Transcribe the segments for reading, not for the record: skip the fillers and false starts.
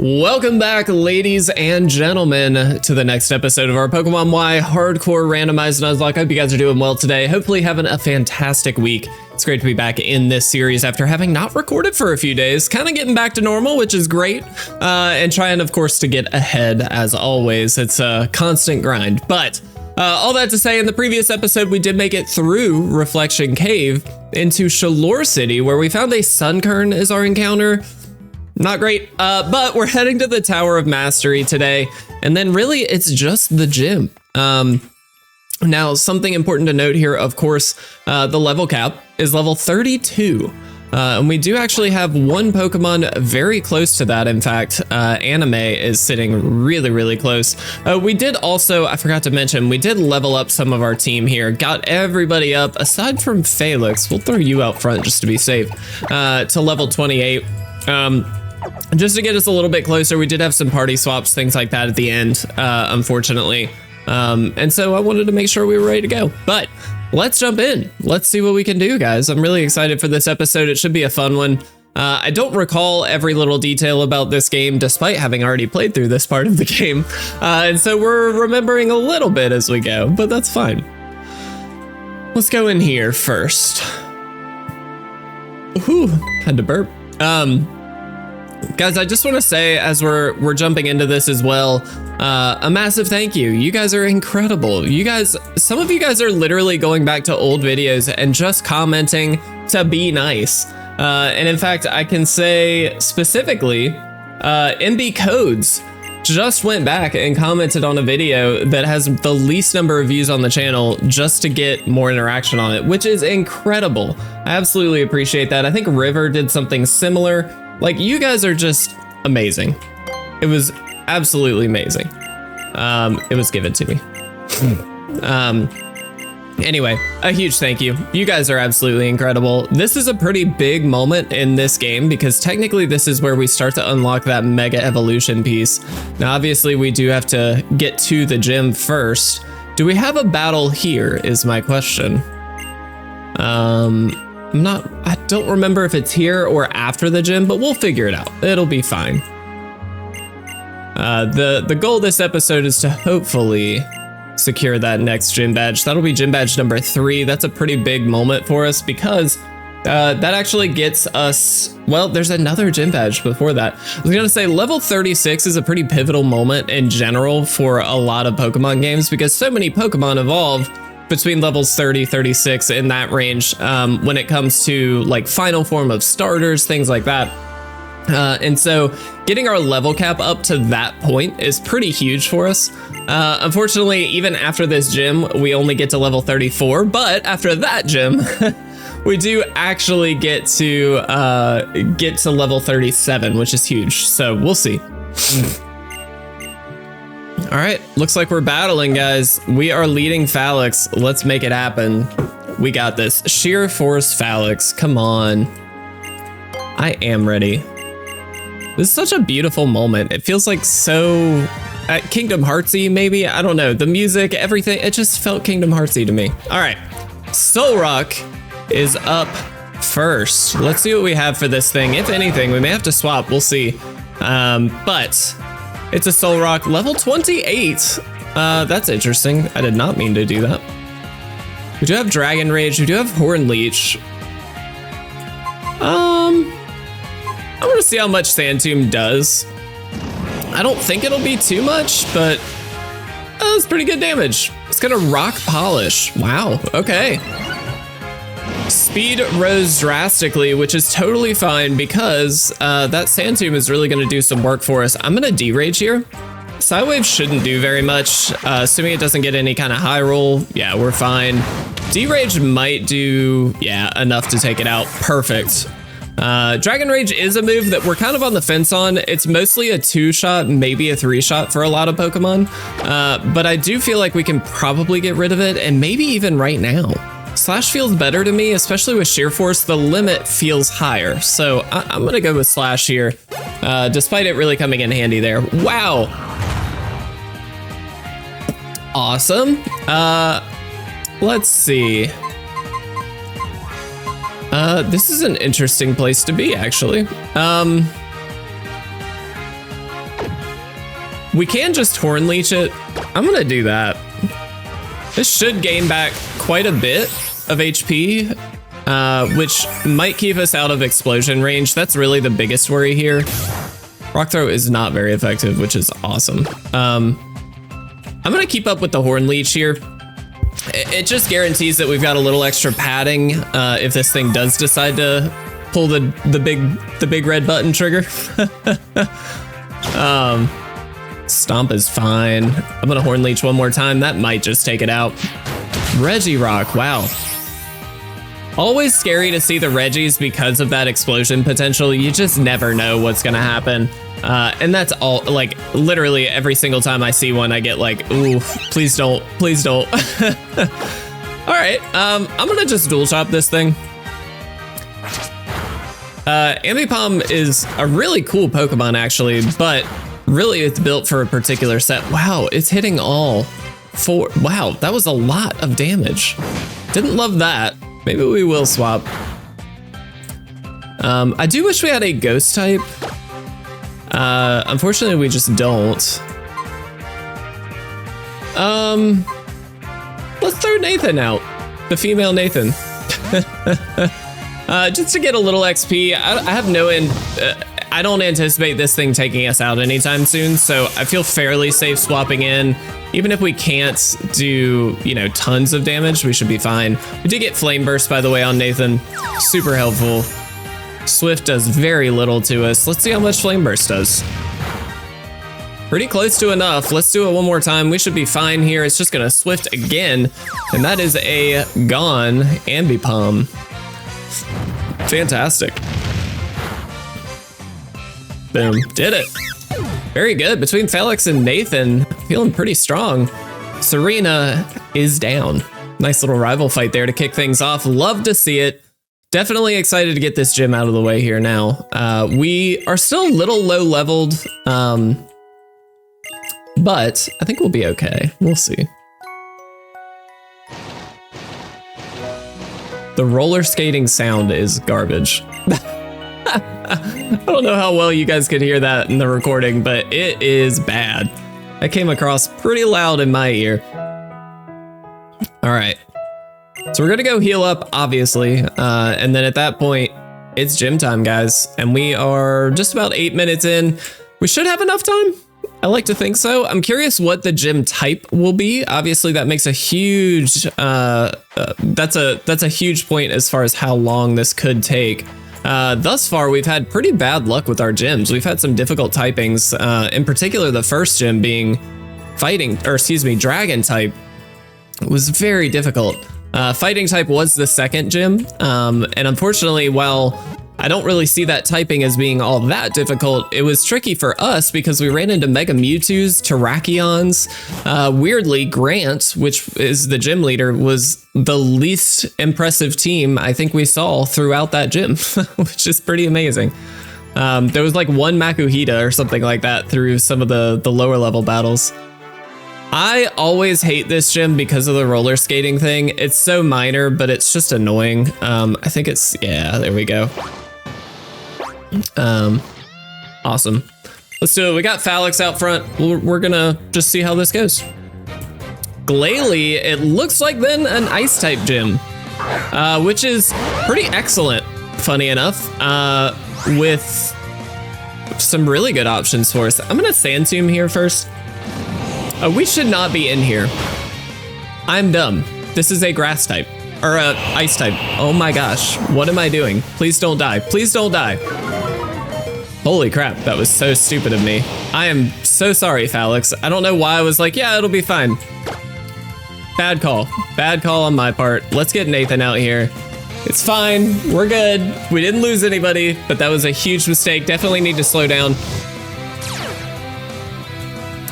Welcome back, ladies and gentlemen, to the next episode of our Pokemon Y Hardcore Randomized Nuzlocke. I hope you guys are doing well today. Hopefully having a fantastic week. It's great to be back in this series after having not recorded for a few days. Kind of getting back to normal, which is great. And trying, of course, to get ahead as always. It's a constant grind. But all that to say, in the previous episode, we did make it through Reflection Cave into Shalour City, where we found a Sunkern as our encounter. Not great, but we're heading to the Tower of Mastery today, and then really it's just the gym. Now, something important to note here, of course, the level cap is level 32, and we do actually have one Pokemon very close to that. In fact, Anime is sitting really close. We did also, I forgot to mention, we did level up some of our team here, got everybody up, aside from Felix, we'll throw you out front just to be safe, to level 28. Just to get us a little bit closer. We did have some party swaps, things like that at the end, unfortunately. And so I wanted to make sure we were ready to go. But let's jump in. Let's see what we can do, guys. I'm really excited for this episode. It should be a fun one. I don't recall every little detail about this game, despite having already played through this part of the game. And so we're remembering a little bit as we go, but that's fine. Let's go in here first. Whew, had to burp. Guys, I just want to say, as we're jumping into this as well, a massive thank you. You guys are incredible. You guys, some of you guys are literally going back to old videos and just commenting to be nice. And in fact, I can say specifically, MB Codes just went back and commented on a video that has the least number of views on the channel just to get more interaction on it, which is incredible. I absolutely appreciate that. I think River did something similar. Like, you guys are just amazing. It was absolutely amazing. It was given to me. Anyway, a huge thank you. You guys are absolutely incredible. This is a pretty big moment in this game because technically this is where we start to unlock that mega evolution piece. Now, obviously we do have to get to the gym first. Do we have a battle here is my question. I don't remember if it's here or after the gym, but we'll figure it out. It'll be fine. The goal this episode is to hopefully secure that next gym badge. That'll be gym badge number 3. That's a pretty big moment for us because that actually gets us, well, there's another gym badge before that. I was gonna say level 36 is a pretty pivotal moment in general for a lot of Pokemon games because so many Pokemon evolve between levels 30, 36 in that range when it comes to like final form of starters, things like that. And so getting our level cap up to that point is pretty huge for us. Unfortunately, even after this gym, we only get to level 34, but after that gym, we do actually get to level 37, which is huge. So we'll see. All right, looks like we're battling, guys. We are leading Felix. Let's make it happen. We got this. Sheer Force Felix, come on. I am ready. This is such a beautiful moment. It feels like so Kingdom Heartsy, maybe? I don't know. The music, everything, it just felt Kingdom Heartsy to me. All right, Solrock is up first. Let's see what we have for this thing. If anything, we may have to swap, we'll see. But it's a Solrock level 28. That's interesting. I did not mean to do that. We do have Dragon Rage. We do have Horn Leech. I want to see how much Sand Tomb does. I don't think it'll be too much, but it's pretty good damage. It's gonna Rock Polish. Wow, okay. Speed rose drastically, which is totally fine because that Sand Tomb is really gonna do some work for us. I'm gonna D-Rage here. Psywave shouldn't do very much, assuming it doesn't get any kind of high roll. Yeah, we're fine. D-Rage might do, yeah, enough to take it out. Perfect. Dragon Rage is a move that we're kind of on the fence on. It's mostly a 2-shot, maybe a 3-shot for a lot of Pokemon, but I do feel like we can probably get rid of it, and maybe even right now. Slash feels better to me, especially with Sheer Force. The limit feels higher, so I'm gonna go with Slash here, despite it really coming in handy there. Wow. Awesome. Let's see. This is an interesting place to be, actually. We can just Horn Leech it. I'm gonna do that. This should gain back quite a bit of HP, which might keep us out of explosion range. That's really the biggest worry here. Rock Throw is not very effective, which is awesome. I'm gonna keep up with the Horn Leech here. It just guarantees that we've got a little extra padding if this thing does decide to pull the big red button trigger. Stomp is fine. I'm gonna Horn Leech one more time. That might just take it out. Regirock, wow. Always scary to see the Regis because of that explosion potential. You just never know what's gonna happen. And that's all, like, literally every single time I see one, I get like, ooh, please don't, please don't. All right, I'm gonna just dual chop this thing. Ambipom is a really cool Pokemon actually, but really it's built for a particular set. Wow, it's hitting all four. Wow, that was a lot of damage. Didn't love that. Maybe we will swap. I do wish we had a ghost type. Unfortunately, we just don't. Let's throw Nathan out. The female Nathan. Just to get a little XP. I have no I don't anticipate this thing taking us out anytime soon, so I feel fairly safe swapping in. Even if we can't do, you know, tons of damage, we should be fine. We did get Flame Burst, by the way, on Nathan. Super helpful. Swift does very little to us. Let's see how much Flame Burst does. Pretty close to enough. Let's do it one more time. We should be fine here. It's just gonna Swift again, and that is a gone Ambipom. Fantastic. Boom, did it. Very good. Between Felix and Nathan, feeling pretty strong. Serena is down. Nice little rival fight there to kick things off. Love to see it. Definitely excited to get this gym out of the way here now. We are still a little low leveled, but I think we'll be okay. We'll see. The roller skating sound is garbage. I don't know how well you guys could hear that in the recording, but it is bad. That came across pretty loud in my ear. All right. So we're gonna go heal up, obviously. And then at that point, it's gym time, guys. And we are just about 8 minutes in. We should have enough time. I like to think so. I'm curious what the gym type will be. Obviously, that makes a huge, that's a huge point as far as how long this could take. Thus far, we've had pretty bad luck with our gyms. We've had some difficult typings, in particular, the first gym being dragon type. It was very difficult. Fighting type was the second gym. And unfortunately, while I don't really see that typing as being all that difficult, it was tricky for us because we ran into Mega Mewtwo's, Terrakions. Weirdly, Grant, which is the gym leader, was the least impressive team I think we saw throughout that gym, which is pretty amazing. There was like one Makuhita or something like that through some of the lower level battles. I always hate this gym because of the roller skating thing. It's so minor, but it's just annoying. I think it's, yeah, there we go. Awesome. Let's do it. We got Felix out front. We're gonna just see how this goes. Glalie, it looks like then an ice type gym, which is pretty excellent, funny enough, with some really good options for us. I'm gonna Sand Tomb here first. We should not be in here. I'm dumb. This is a grass type, or a ice type. Oh my gosh, what am I doing? Please don't die, please don't die. Holy crap, that was so stupid of me. I am so sorry, Felix. I don't know why I was like, yeah, it'll be fine. Bad call on my part. Let's get Nathan out here. It's fine, we're good. We didn't lose anybody, but that was a huge mistake. Definitely need to slow down.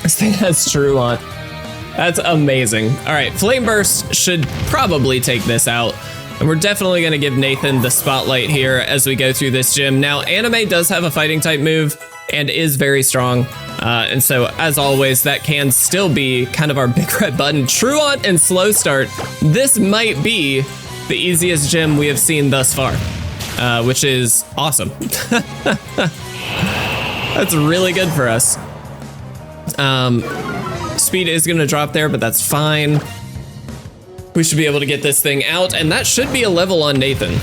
This thing has True on. That's amazing. All right, Flame Burst should probably take this out. And we're definitely gonna give Nathan the spotlight here as we go through this gym. Now, Anime does have a fighting type move and is very strong. And so, as always, that can still be kind of our big red button. Truant and Slow Start. This might be the easiest gym we have seen thus far, which is awesome. That's really good for us. Speed is going to drop there, but that's fine. We should be able to get this thing out, and that should be a level on Nathan,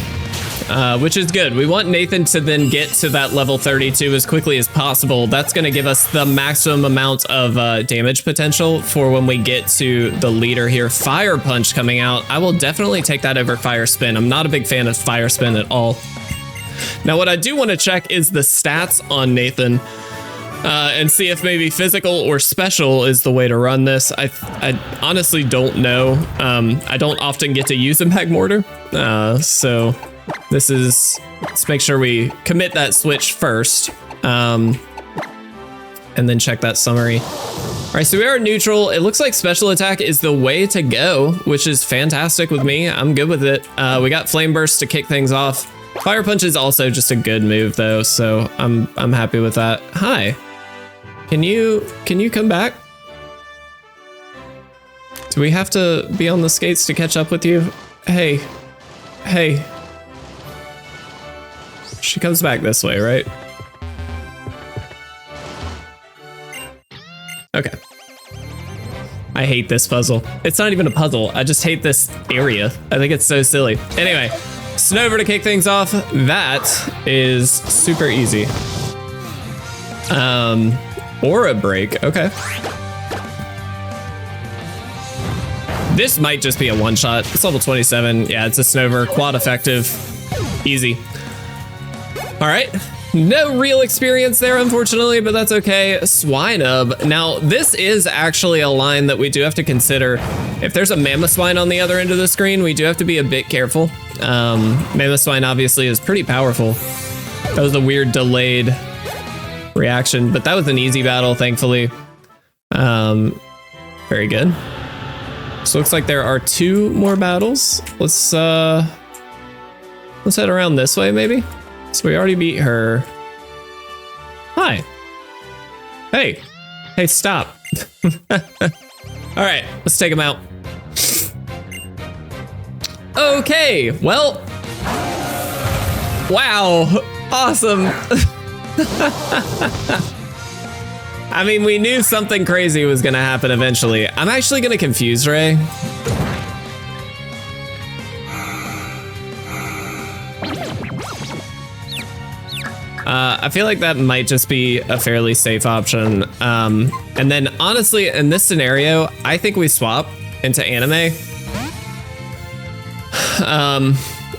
which is good. We want Nathan to then get to that level 32 as quickly as possible. That's going to give us the maximum amount of damage potential for when we get to the leader here. Fire Punch coming out. I will definitely take that over Fire Spin. I'm not a big fan of Fire Spin at all. Now, what I do want to check is the stats on Nathan. And see if maybe physical or special is the way to run this. I honestly don't know. I don't often get to use Impact Mortar. So let's make sure we commit that switch first. And then check that summary. All right, so we are neutral. It looks like special attack is the way to go, which is fantastic with me. I'm good with it. We got Flame Burst to kick things off. Fire Punch is also just a good move though, so I'm happy with that. Hi. Can you come back? Do we have to be on the skates to catch up with you? Hey. She comes back this way, right? Okay. I hate this puzzle. It's not even a puzzle. I just hate this area. I think it's so silly. Anyway, Snover to kick things off. That is super easy. Aura Break, okay. This might just be a one-shot. It's level 27. Yeah, it's a Snover, quad effective, easy. All right, no real experience there, unfortunately, but that's okay. Swinub. Now, this is actually a line that we do have to consider. If there's a Mamoswine on the other end of the screen, we do have to be a bit careful. Mamoswine obviously is pretty powerful. That was a weird delayed reaction, but that was an easy battle, thankfully. Very good. So looks like there are 2 more battles. Let's head around this way, maybe. So we already beat her. Hi. Hey, stop. All right, let's take him out. Okay, well, wow, awesome. I mean, we knew something crazy was gonna happen eventually. I'm actually gonna confuse Ray. I feel like that might just be a fairly safe option. And then honestly, in this scenario, I think we swap into anime.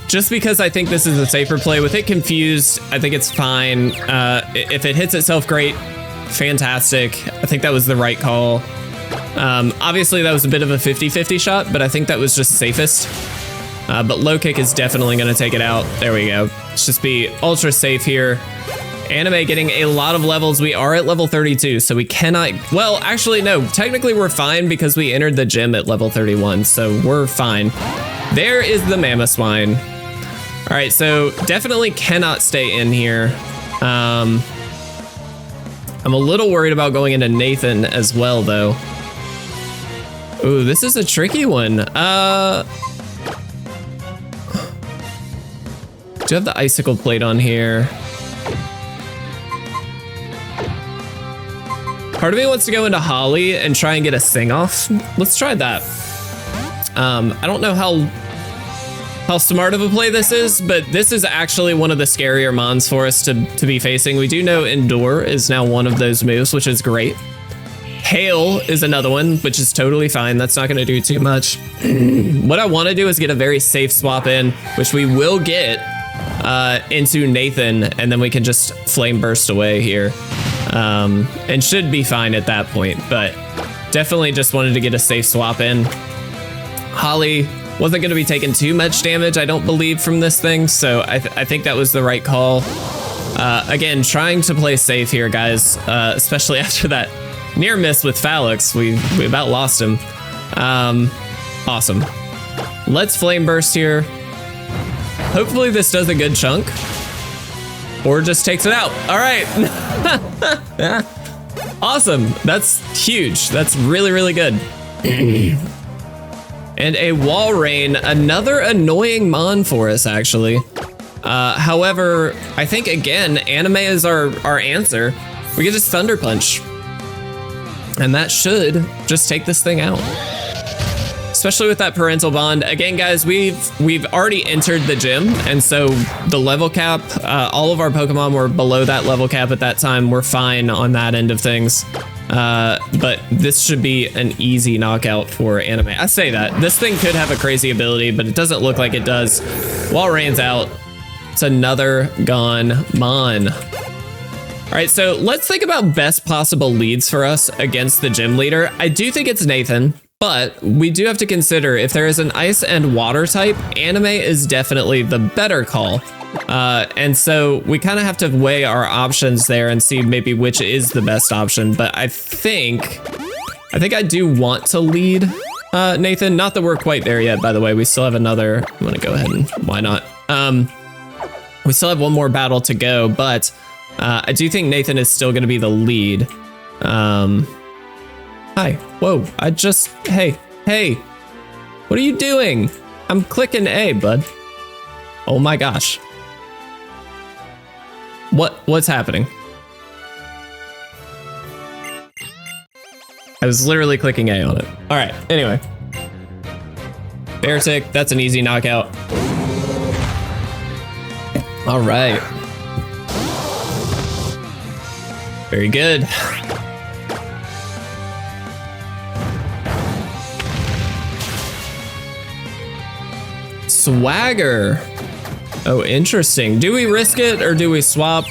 Just because I think this is a safer play. With it confused, I think it's fine. If it hits itself, great, fantastic. I think that was the right call. Obviously that was a bit of a 50-50 shot, but I think that was just safest. But low kick is definitely gonna take it out. There we go. Let's just be ultra safe here. Anime getting a lot of levels. We are at level 32, so we cannot, well, actually no, technically we're fine because we entered the gym at level 31, so we're fine. There is the Mamoswine. All right, so definitely cannot stay in here. I'm a little worried about going into Nathan as well, though. Ooh, this is a tricky one. Do you have the icicle plate on here? Part of me wants to go into Holly and try and get a sing off. Let's try that. I don't know how smart of a play this is, but this is actually one of the scarier mons for us to be facing. We do know Endure is now one of those moves, which is great. Hail is another one, which is totally fine. That's not going to do too much. What I want to do is get a very safe swap in, which we will get into Nathan, and then we can just flame burst away here. And should be fine at that point, but definitely just wanted to get a safe swap in. Holly wasn't going to be taking too much damage, I don't believe, from this thing, so I think that was the right call. Again, trying to play safe here, guys, especially after that near miss with Phalix. We about lost him. Awesome. Let's flame burst here. Hopefully this does a good chunk. Or just takes it out. All right. Awesome. That's huge. That's really, really good. And a wall rain, another annoying mon for us, actually. However, I think, again, anime is our answer. We get just Thunder Punch. And that should just take this thing out. Especially with that parental bond. Again, guys, we've already entered the gym, and so the level cap, all of our Pokemon were below that level cap at that time. We're fine on that end of things. But this should be an easy knockout for Anime. I say that. This thing could have a crazy ability, but it doesn't look like it does. Walrein's out. It's another gone Mon. All right, so let's think about best possible leads for us against the gym leader. I do think it's Nathan. But we do have to consider if there is an ice and water type, Anime is definitely the better call. And so we kind of have to weigh our options there and see maybe which is the best option. But I think I do want to lead Nathan. Not that we're quite there yet, by the way. We still have another. I'm gonna go ahead and why not? We still have one more battle to go, but I do think Nathan is still gonna be the lead. Hi. Whoa. Hey. What are you doing? I'm clicking A, bud. Oh my gosh. What's happening? I was literally clicking A on it. All right. Anyway. Beartic, that's an easy knockout. All right. Very good. Swagger. Oh, interesting. Do we risk it or do we swap?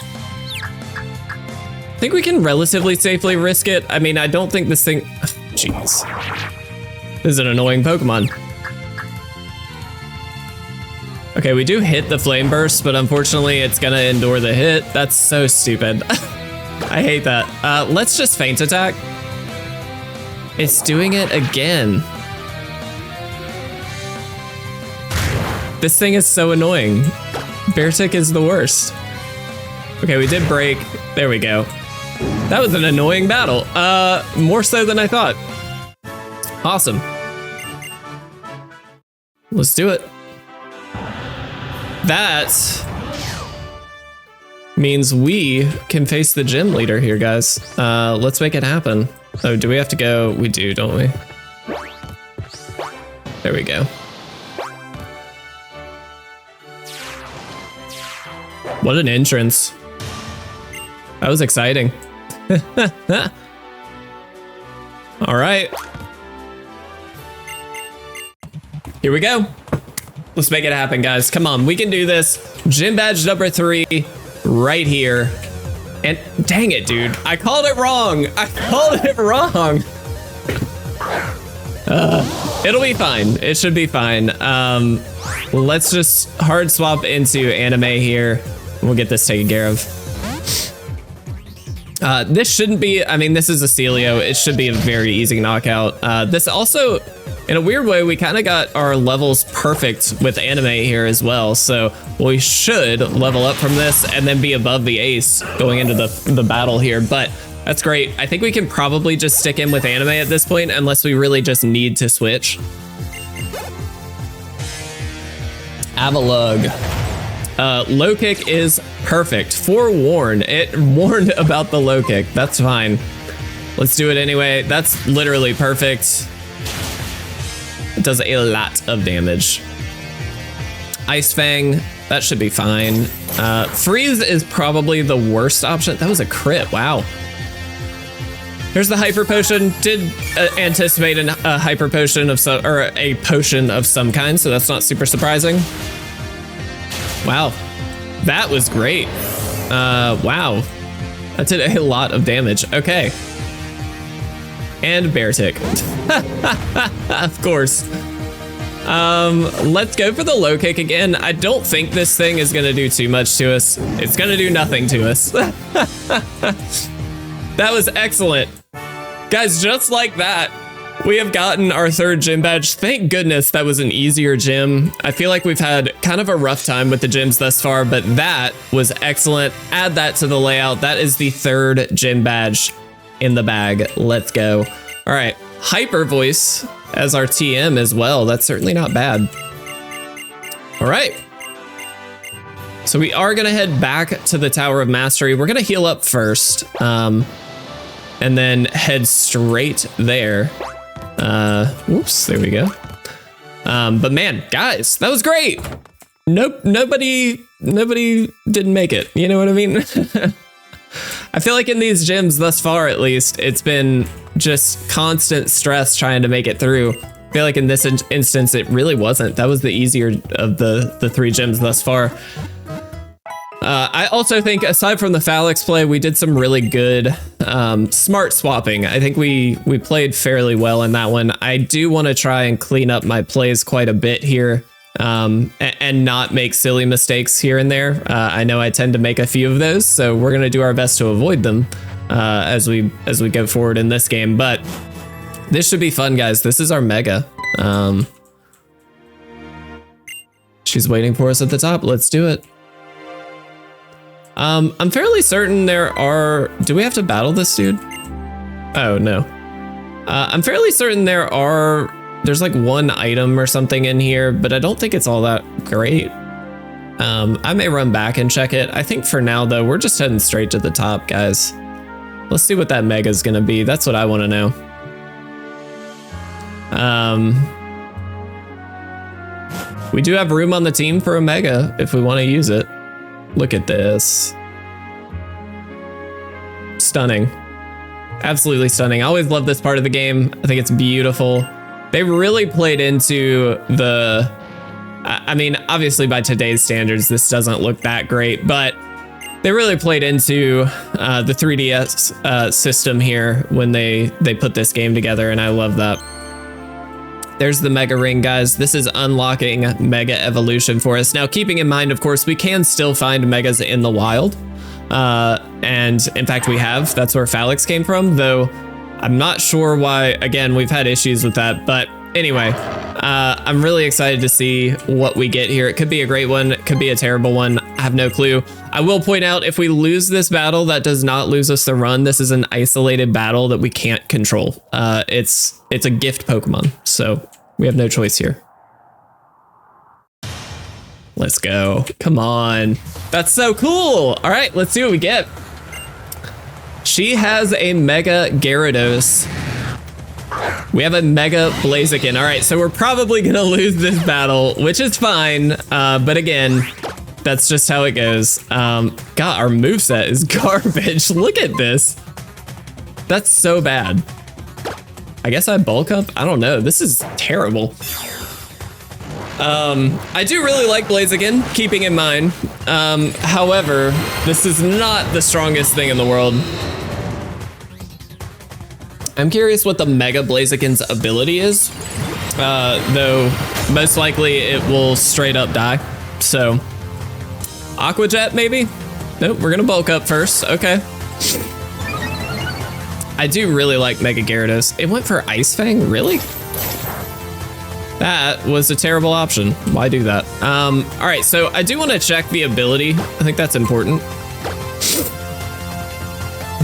I think we can relatively safely risk it. I mean, I don't think this thing... Jeez. This is an annoying Pokemon. Okay, we do hit the Flame Burst, but unfortunately it's gonna endure the hit. That's so stupid. I hate that. Let's just Feint Attack. It's doing it again. This thing is so annoying. Beartic is the worst. Okay, we did break. There we go. That was an annoying battle. More so than I thought. Awesome. Let's do it. That means we can face the gym leader here, guys. Let's make it happen. Oh, do we have to go? We do, don't we? There we go. What an entrance. That was exciting. All right. Here we go. Let's make it happen, guys. Come on, we can do this. Gym badge number 3 right here. And dang it, dude. I called it wrong. It'll be fine. It should be fine. Let's just hard swap into Anime here. We'll get this taken care of. This shouldn't be, I mean, this is a Celio. It should be a very easy knockout. This also, in a weird way, we kind of got our levels perfect with Anime here as well. So we should level up from this and then be above the ace going into the battle here. But that's great. I think we can probably just stick in with Anime at this point unless we really just need to switch. Avalugg. Low kick is perfect. Forewarned. It warned about the low kick. That's fine. Let's do it anyway. That's literally perfect. It does a lot of damage. Ice Fang. That should be fine. Freeze is probably the worst option. That was a crit. Wow. Here's the Hyper Potion. Did anticipate a Hyper Potion of some, or a potion of some kind, so that's not super surprising. Wow, that was great. Wow, that did a lot of damage. Okay. And Beartic. Of course. Let's go for the low kick again. I don't think this thing is gonna do too much to us. It's gonna do nothing to us. That was excellent. Guys, just like that, we have gotten our 3rd gym badge. Thank goodness that was an easier gym. I feel like we've had kind of a rough time with the gyms thus far, but that was excellent. Add that to the layout. That is the 3rd gym badge in the bag. Let's go. All right, Hyper Voice as our TM as well. That's certainly not bad. All right. So we are gonna head back to the Tower of Mastery. We're gonna heal up first. and then head straight there. Whoops, there we go. But man, guys, that was great. Nope, nobody didn't make it. You know what I mean? I feel like in these gyms thus far, at least, it's been just constant stress trying to make it through. I feel like in this instance, it really wasn't. That was the easier of the 3 gyms thus far. I also think, aside from the Phalix play, we did some really good smart swapping. I think we played fairly well in that one. I do want to try and clean up my plays quite a bit here, and not make silly mistakes here and there. I know I tend to make a few of those, so we're gonna do our best to avoid them as we go forward in this game. But this should be fun, guys. This is our Mega. She's waiting for us at the top. Let's do it. I'm fairly certain there are... Do we have to battle this dude? Oh, no. I'm fairly certain there's like 1 item or something in here, but I don't think it's all that great. I may run back and check it. I think for now, though, we're just heading straight to the top, guys. Let's see what that Mega is going to be. That's what I want to know. We do have room on the team for a Mega if we want to use it. Look at this. Stunning. Absolutely stunning. I always love this part of the game. I think it's beautiful. They really played into the... I mean, obviously by today's standards, this doesn't look that great, but they really played into the 3DS system here when they put this game together, and I love that. There's the Mega Ring, guys. This is unlocking Mega Evolution for us. Now, keeping in mind, of course, we can still find Megas in the wild. And in fact, we have. That's where Phalix came from, though I'm not sure why. Again, we've had issues with that. But anyway, I'm really excited to see what we get here. It could be a great one. It could be a terrible one. I have no clue. I will point out, if we lose this battle, that does not lose us the run. This is an isolated battle that we can't control. It's a gift Pokemon, so we have no choice here. Let's go. Come on. That's so cool. All right, let's see what we get. She has a Mega Gyarados. We have a Mega Blaziken. All right, so we're probably going to lose this battle, which is fine. But again, that's just how it goes. God, our moveset is garbage. Look at this. That's so bad. I guess I bulk up. I don't know. This is terrible. I do really like Blaziken, keeping in mind. However, this is not the strongest thing in the world. I'm curious what the Mega Blaziken's ability is, though most likely it will straight up die. So, Aqua Jet maybe? Nope, we're gonna bulk up first. Okay. I do really like Mega Gyarados. It went for Ice Fang, really? That was a terrible option. Why do that? All right, so I do want to check the ability. I think that's important.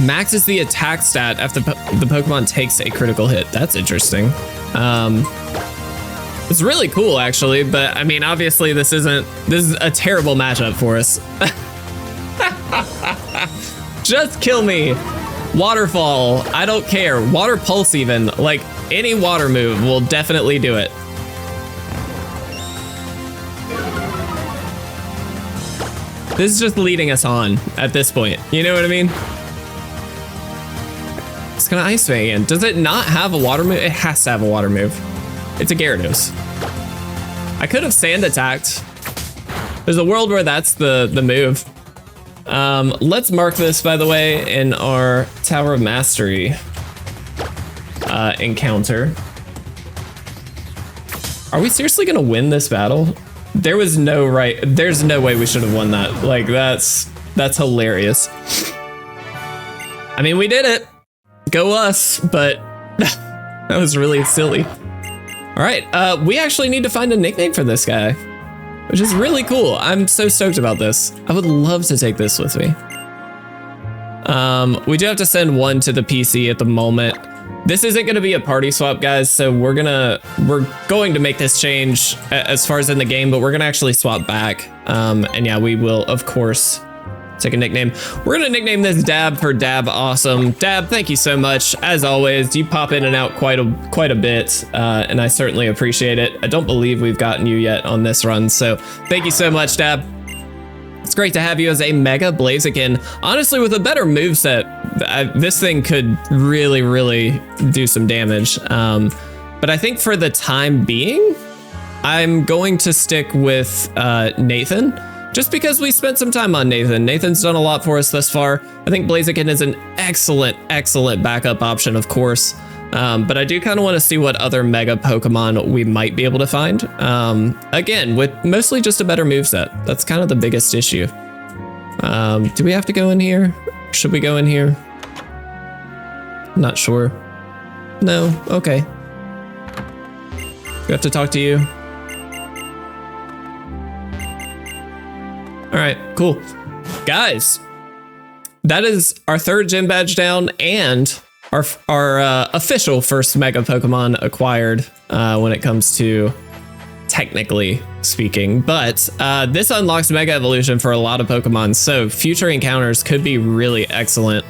Maxes the attack stat after the Pokemon takes a critical hit. That's interesting. It's really cool, actually, but I mean, obviously this is a terrible matchup for us. Just kill me. Waterfall, I don't care. Water Pulse even, like any water move will definitely do it. This is just leading us on at this point. You know what I mean? It's gonna Ice Fang again. Does it not have a water move? It has to have a water move. It's a Gyarados. I could have Sand Attacked. There's a world where that's the move. Let's mark this, by the way, in our Tower of Mastery encounter. Are we seriously gonna win this battle? There's no way we should have won that. Like, that's hilarious. I mean, we did it. Go us, but that was really silly. All right, we actually need to find a nickname for this guy, which is really cool. I'm so stoked about this. I would love to take this with me. We do have to send one to the PC at the moment. This isn't going to be a party swap, guys, so we're going to make this change as far as in the game, but we're going to actually swap back. And yeah, we will, of course, take a nickname. We're gonna nickname this Dab for Dab Awesome. Dab, thank you so much. As always, you pop in and out quite a bit, and I certainly appreciate it. I don't believe we've gotten you yet on this run, so thank you so much, Dab. It's great to have you as a Mega Blaziken. Honestly, with a better moveset, this thing could really do some damage. But I think for the time being, I'm going to stick with Nathan, just because we spent some time on Nathan. Nathan's done a lot for us thus far. I think Blaziken is an excellent backup option, of course. But I do kind of want to see what other Mega Pokemon we might be able to find. Again, with mostly just a better moveset. That's kind of the biggest issue. Do we have to go in here? Should we go in here? Not sure. No, okay. We have to talk to you. All right, cool. Guys, that is our third gym badge down and our official first Mega Pokemon acquired when it comes to technically speaking. But this unlocks Mega Evolution for a lot of Pokemon, so future encounters could be really excellent.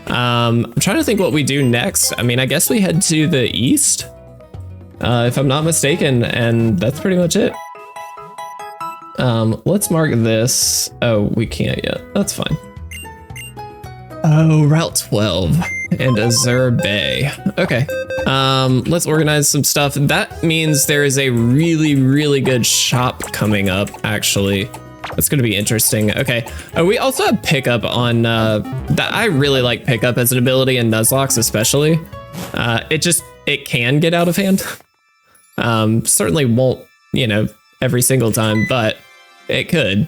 I'm trying to think what we do next. I mean, I guess we head to the east, if I'm not mistaken, and that's pretty much it. Let's mark this. Oh, we can't yet. That's fine. Oh, Route 12 and Azure Bay. Okay. Let's organize some stuff. That means there is a really good shop coming up, actually. That's going to be interesting. Okay. We also have pickup on that. I really like pickup as an ability in Nuzlocke, especially. It can get out of hand. Certainly won't, you know, every single time, but it could.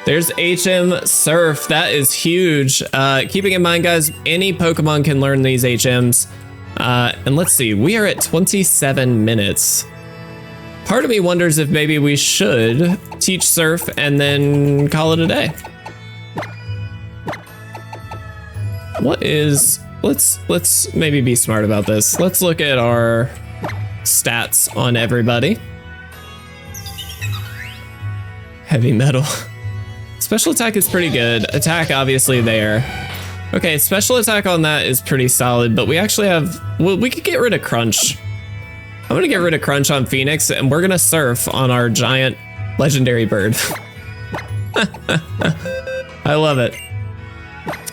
There's HM Surf. That is huge. Keeping in mind, guys, any Pokemon can learn these HMs. And let's see, we are at 27 minutes. Part of me wonders if maybe we should teach Surf and then call it a day. Let's maybe be smart about this. Let's look at our stats on everybody. Heavy metal. Special attack is pretty good. Attack, obviously, there. Okay, special attack on that is pretty solid, but we actually have... Well, we could get rid of Crunch. I'm gonna get rid of Crunch on Phoenix, and we're gonna Surf on our giant legendary bird. I love it.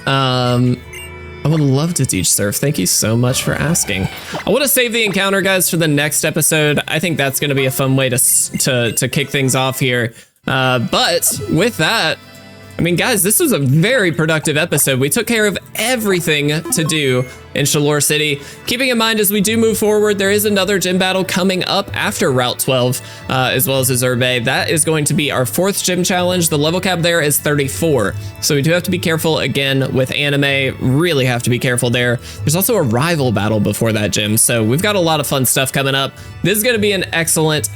I would love to teach Surf. Thank you so much for asking. I want to save the encounter, guys, for the next episode. I think that's going to be a fun way to kick things off here. But with that, I mean, guys, this was a very productive episode. We took care of everything to do in Shalour City. Keeping in mind, as we do move forward, there is another gym battle coming up after Route 12, as well as Azure Bay. That is going to be our 4th gym challenge. The level cap there is 34. So we do have to be careful again with anime, really have to be careful there. There's also a rival battle before that gym. So we've got a lot of fun stuff coming up. This is going to be an excellent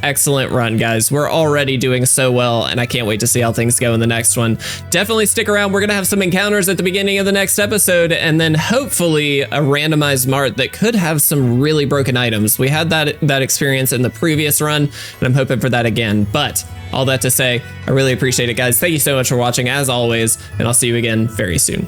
run, guys. We're already doing so well, and I can't wait to see how things go in the next one. Definitely stick around. We're going to have some encounters at the beginning of the next episode, and then hopefully a randomized mart that could have some really broken items. We had that experience in the previous run, and I'm hoping for that again. But all that to say, I really appreciate it, guys. Thank you so much for watching, as always, and I'll see you again very soon.